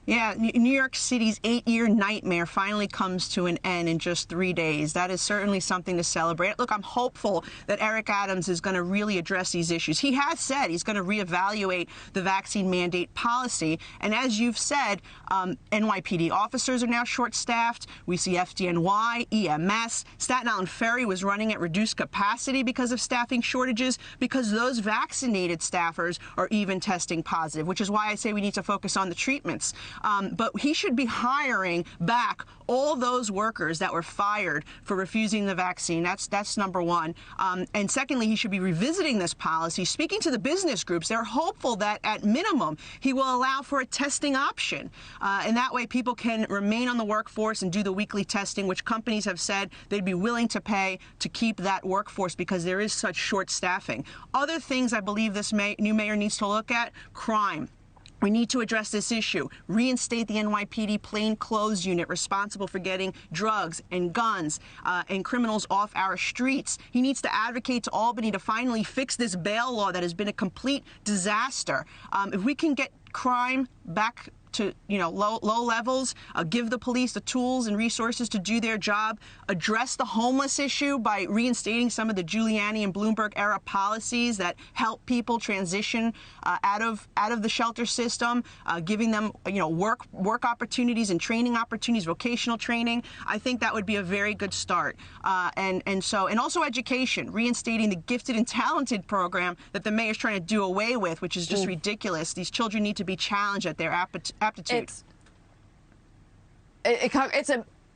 Yeah, New York City's 8-year nightmare finally comes to an end in just 3 days. That is certainly something to celebrate. Look, I'm hopeful that Eric Adams is going to really address these issues. He has said he's going to reevaluate the vaccine mandate policy. And as you've said, NYPD officers are now short-staffed. We see FDNY, EMS. Staten Island Ferry was running at reduced capacity because of staffing shortages, because those vaccinated staffers are even testing positive, which is why I say we need to focus on the treatments. But he should be hiring back all those workers that were fired for refusing the vaccine. That's number one. And secondly, he should be revisiting this policy. Speaking to the business groups, they're hopeful that at minimum he will allow for a testing option. And that way people can remain on the workforce and do the weekly testing, which companies have said they'd be willing to pay to keep that workforce because there is such short staffing. Other things I believe this new mayor needs to look at: crime. We need to address this issue. Reinstate the NYPD plainclothes unit responsible for getting drugs and guns and criminals off our streets. He needs to advocate to Albany to finally fix this bail law that has been a complete disaster. If we can get crime back to low levels, give the police the tools and resources to do their job, address the homeless issue by reinstating some of the Giuliani and Bloomberg era policies that help people transition out of the shelter system, giving them work opportunities and training opportunities, vocational training. I think that would be a very good start. And also education, reinstating the gifted and talented program that the mayor's trying to do away with, which is just ridiculous. These children need to be challenged at their aptitude.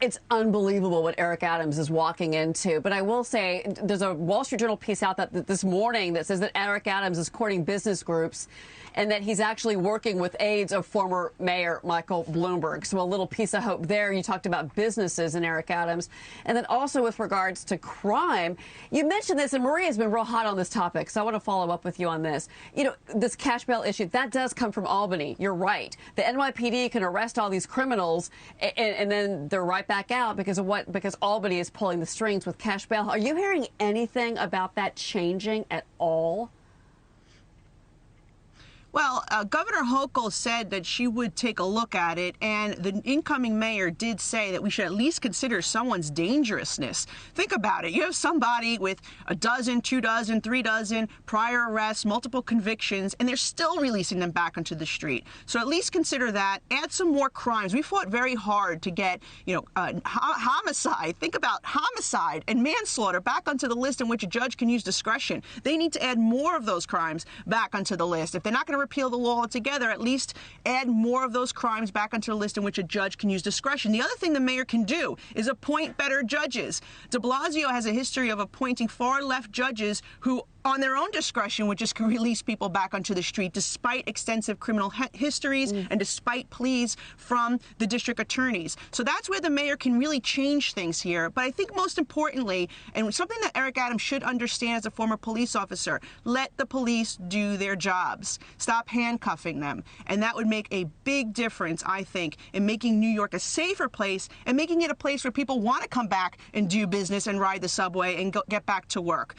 It's unbelievable what Eric Adams is walking into. But I will say there's a Wall Street Journal piece out this morning that says that Eric Adams is courting business groups and that he's actually working with aides of former Mayor Michael Bloomberg. So a little piece of hope there. You talked about businesses and Eric Adams. And then also with regards to crime, you mentioned this, and Maria's been real hot on this topic, so I want to follow up with you on this. This cash bail issue, that does come from Albany. You're right. The NYPD can arrest all these criminals, and then they're right back out because of what? Because Albany is pulling the strings with cash bail. Are you hearing anything about that changing at all? Well, Governor Hochul said that she would take a look at it, and the incoming mayor did say that we should at least consider someone's dangerousness. Think about it. You have somebody with a dozen, 2 dozen, 3 dozen prior arrests, multiple convictions, and they're still releasing them back onto the street. So at least consider that. Add some more crimes. We fought very hard to get, homicide. Think about homicide and manslaughter back onto the list in which a judge can use discretion. They need to add more of those crimes back onto the list. If they're not going to repeal the law altogether, at least add more of those crimes back onto the list in which a judge can use discretion. The other thing the mayor can do is appoint better judges. De Blasio has a history of appointing far-left judges who, on their own discretion, would just release people back onto the street despite extensive criminal histories and despite pleas from the district attorneys. So that's where the mayor can really change things here. But I think most importantly, and something that Eric Adams should understand as a former police officer, let the police do their jobs. Stop handcuffing them. And that would make a big difference, I think, in making New York a safer place and making it a place where people want to come back and do business and ride the subway and get back to work.